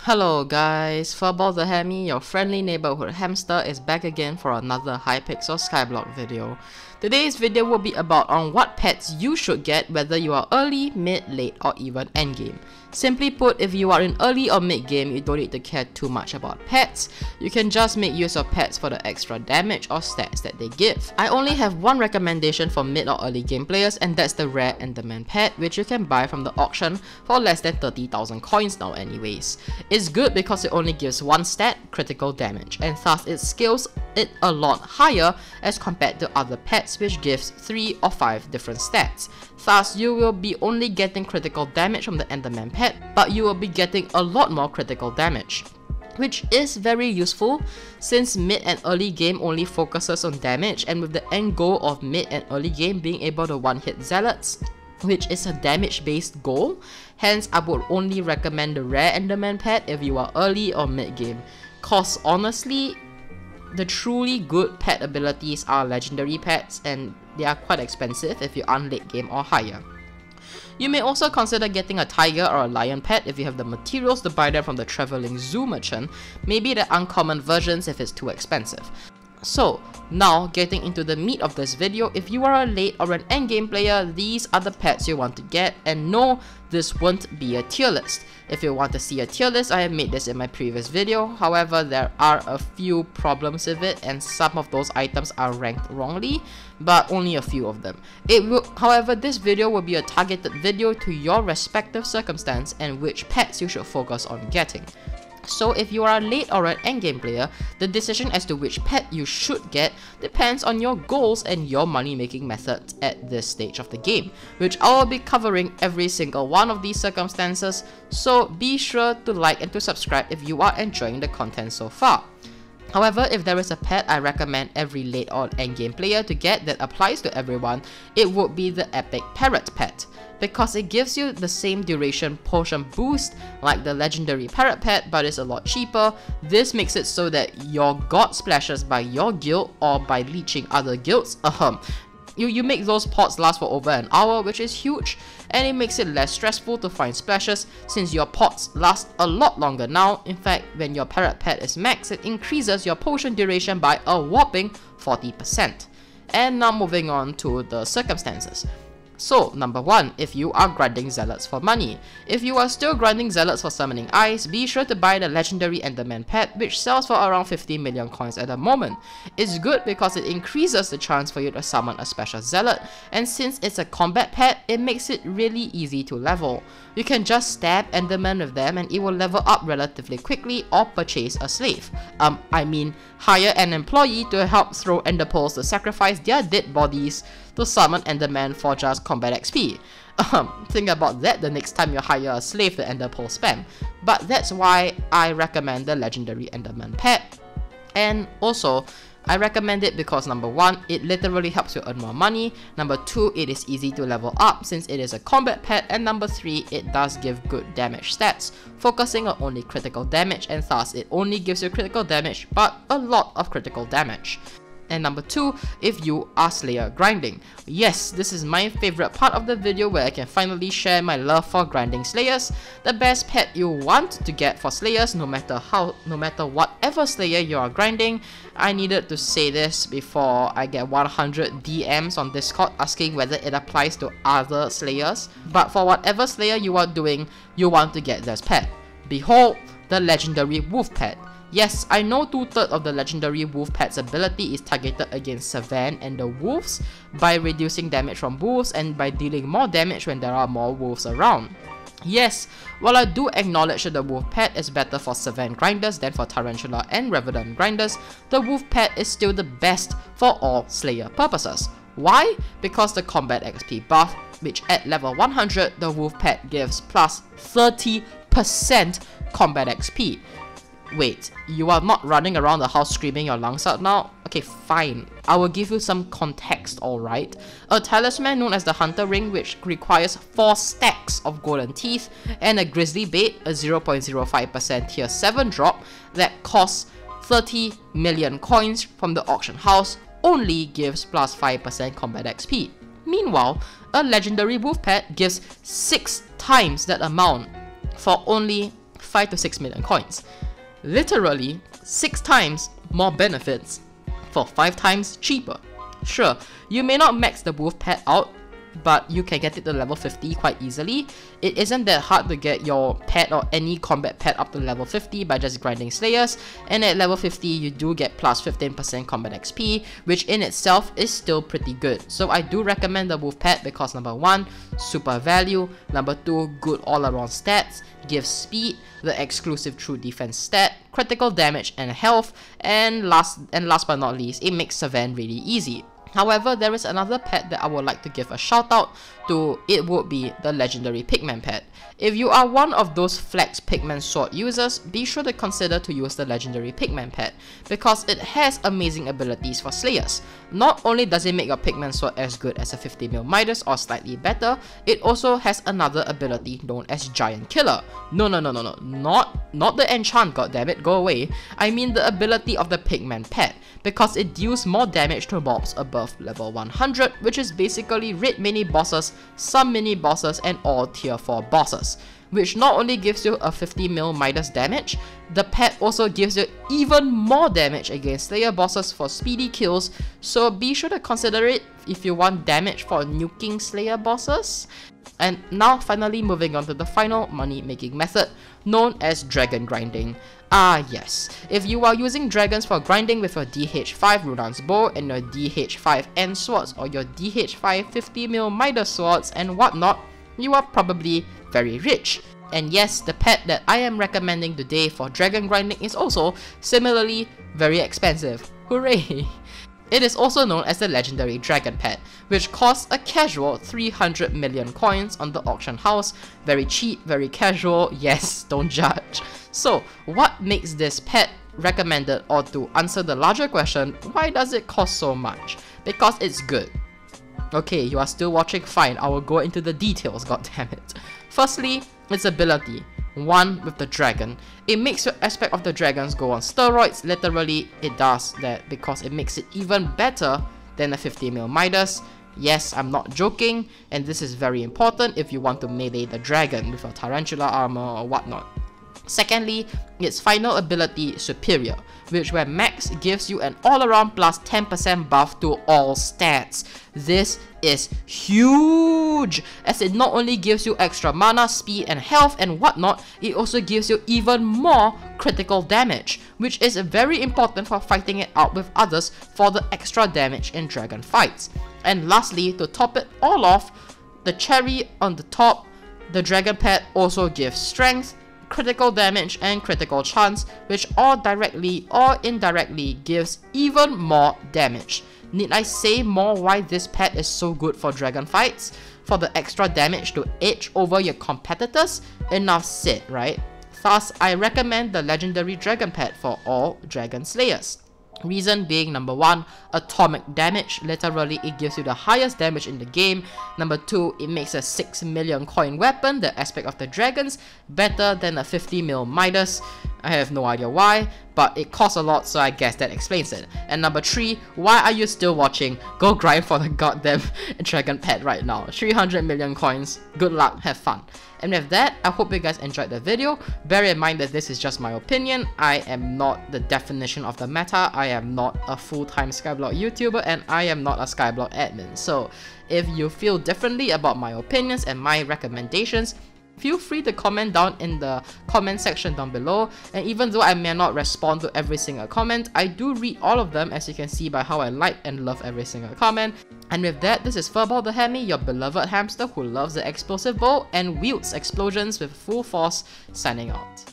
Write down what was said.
Hello guys, Furball the Hammy, your friendly neighborhood hamster, is back again for another Hypixel Skyblock video. Today's video will be about on what pets you should get whether you are early, mid, late or even endgame. Simply put, if you are in early or mid game, you don't need to care too much about pets. You can just make use of pets for the extra damage or stats that they give. I only have one recommendation for mid or early game players, and that's the rare Pigman Pet, which you can buy from the auction for less than 30,000 coins now anyways. It's good because it only gives one stat, critical damage, and thus it scales it a lot higher as compared to other pets which gives 3 or 5 different stats. Thus, you will be only getting critical damage from the Pigman Pet, but you will be getting a lot more critical damage, which is very useful since mid and early game only focuses on damage, and with the end goal of mid and early game being able to one-hit zealots, which is a damage-based goal. Hence, I would only recommend the rare Pigman Pet if you are early or mid-game, cause honestly, the truly good pet abilities are legendary pets and they are quite expensive if you are late game or higher. You may also consider getting a tiger or a lion pet if you have the materials to buy them from the traveling zoo merchant, maybe the uncommon versions if it's too expensive. So, now getting into the meat of this video, if you are a late or an endgame player, these are the pets you want to get, and no, this won't be a tier list. If you want to see a tier list, I have made this in my previous video, however there are a few problems with it and some of those items are ranked wrongly, but only a few of them. However, this video will be a targeted video to your respective circumstance and which pets you should focus on getting. So if you are a late or an endgame player, the decision as to which pet you should get depends on your goals and your money making methods at this stage of the game, which I will be covering every single one of these circumstances, so be sure to like and to subscribe if you are enjoying the content so far. However, if there is a pet I recommend every late or endgame player to get that applies to everyone, it would be the epic parrot pet, because it gives you the same duration potion boost like the legendary parrot pet, but it's a lot cheaper. This makes it so that your god splashes by your guild or by leeching other guilds, you make those pots last for over an hour, which is huge, and it makes it less stressful to find splashes since your pots last a lot longer now. In fact, when your parrot pet is max, it increases your potion duration by a whopping 40%. And now moving on to the circumstances. So, number 1, if you are grinding zealots for money. If you are still grinding zealots for summoning eyes, be sure to buy the legendary Pigman Pet, which sells for around 50 million coins at the moment. It's good because it increases the chance for you to summon a special zealot, and since it's a combat pet, it makes it really easy to level. You can just stab Enderman with them and it will level up relatively quickly, or purchase a slave. Hire an employee to help throw ender pearls to sacrifice their dead bodies to summon Enderman for just combat XP. Think about that the next time you hire a slave to ender pearl spam. But that's why I recommend the legendary Pigman Pet. And also, I recommend it because number 1, it literally helps you earn more money, number 2, it is easy to level up since it is a combat pet, and number 3, it does give good damage stats, focusing on only critical damage, and thus it only gives you critical damage but a lot of critical damage. And number 2, if you are Slayer grinding. Yes, this is my favorite part of the video where I can finally share my love for grinding Slayers. The best pet you want to get for Slayers, no matter whatever Slayer you are grinding. I needed to say this before I get 100 DMs on Discord asking whether it applies to other Slayers. But for whatever Slayer you are doing, you want to get this pet. Behold, the legendary Wolf Pet. Yes, I know 2/3 of the legendary wolf pet's ability is targeted against Savan and the wolves by reducing damage from wolves and by dealing more damage when there are more wolves around. Yes, while I do acknowledge that the wolf pet is better for Savan grinders than for Tarantula and Revenant grinders, the wolf pet is still the best for all Slayer purposes. Why? Because the combat XP buff, which at level 100 the wolf pet gives plus 30% combat XP. Wait, you are not running around the house screaming your lungs out now? Okay, fine. I will give you some context, alright? A talisman known as the Hunter Ring, which requires 4 stacks of golden teeth, and a grizzly bait, a 0.05% tier 7 drop that costs 30 million coins from the auction house, only gives plus 5% combat XP. Meanwhile, a legendary wolf pet gives 6 times that amount for only 5 to 6 million coins. Literally 6 times more benefits for 5 times cheaper. Sure, you may not max the wolf pet out, but you can get it to level 50 quite easily. It isn't that hard to get your pet or any combat pet up to level 50 by just grinding slayers, and at level 50 you do get plus 15% combat XP, which in itself is still pretty good. So I do recommend the wolf pet because number 1, super value, number 2, good all around stats, gives speed, the exclusive true defense stat, critical damage and health, and last but not least, it makes Savant really easy. However, there is another pet that I would like to give a shout out to. It would be the legendary Pigman Pet. If you are one of those flex Pigman sword users, be sure to consider to use the legendary Pigman Pet because it has amazing abilities for slayers. Not only does it make your Pigman sword as good as a 50 mil Midas or slightly better, it also has another ability known as Giant Killer. No, not the enchant, goddammit, go away. I mean the ability of the Pigman Pet, because it deals more damage to mobs above level 100, which is basically raid mini bosses, some mini bosses, and all tier 4 bosses, which not only gives you a 50 mil Midas damage, the pet also gives you even more damage against slayer bosses for speedy kills, so be sure to consider it if you want damage for nuking slayer bosses. And now finally moving on to the final money making method, known as dragon grinding. Ah yes, if you are using dragons for grinding with your DH5 Runan's bow and your DH5 End swords or your DH5 50 mil Midas swords and whatnot, you are probably very rich. And yes, the pet that I am recommending today for dragon grinding is also similarly very expensive. Hooray! It is also known as the legendary dragon pet, which costs a casual 300 million coins on the auction house. Very cheap, very casual, yes, don't judge. So, what makes this pet recommended, or to answer the larger question, why does it cost so much? Because it's good. Okay, you are still watching, fine, I will go into the details, goddammit. Firstly, its ability. One with the dragon. It makes your aspect of the dragons go on steroids. Literally, it does that because it makes it even better than a 50 mil Midas. Yes, I'm not joking, and this is very important if you want to melee the dragon with a tarantula armor or whatnot. Secondly, its final ability, Superior, which where max gives you an all-around plus 10% buff to all stats. This is huge, as it not only gives you extra mana, speed and health and whatnot, it also gives you even more critical damage, which is very important for fighting it out with others for the extra damage in dragon fights. And lastly, to top it all off, the cherry on the top, the dragon pet also gives strength, critical damage and critical chance, which all directly or indirectly gives even more damage. Need I say more why this pet is so good for dragon fights? For the extra damage to edge over your competitors? Enough said, right? Thus, I recommend the legendary dragon pet for all dragon slayers. Reason being, number 1, atomic damage. Literally, it gives you the highest damage in the game. Number 2, it makes a 6 million coin weapon, the aspect of the dragons, better than a 50 mil Midas. I have no idea why, but it costs a lot, so I guess that explains it. And number 3, why are you still watching? Go grind for the goddamn dragon pet right now. 300 million coins. Good luck, have fun. And with that, I hope you guys enjoyed the video. Bear in mind that this is just my opinion. I am not the definition of the meta. I am not a full-time Skyblock YouTuber, and I am not a Skyblock admin. So if you feel differently about my opinions and my recommendations, feel free to comment down in the comment section down below. And even though I may not respond to every single comment, I do read all of them, as you can see by how I like and love every single comment. And with that, this is Furball the Hammy, your beloved hamster who loves the explosive bow and wields explosions with full force, signing out.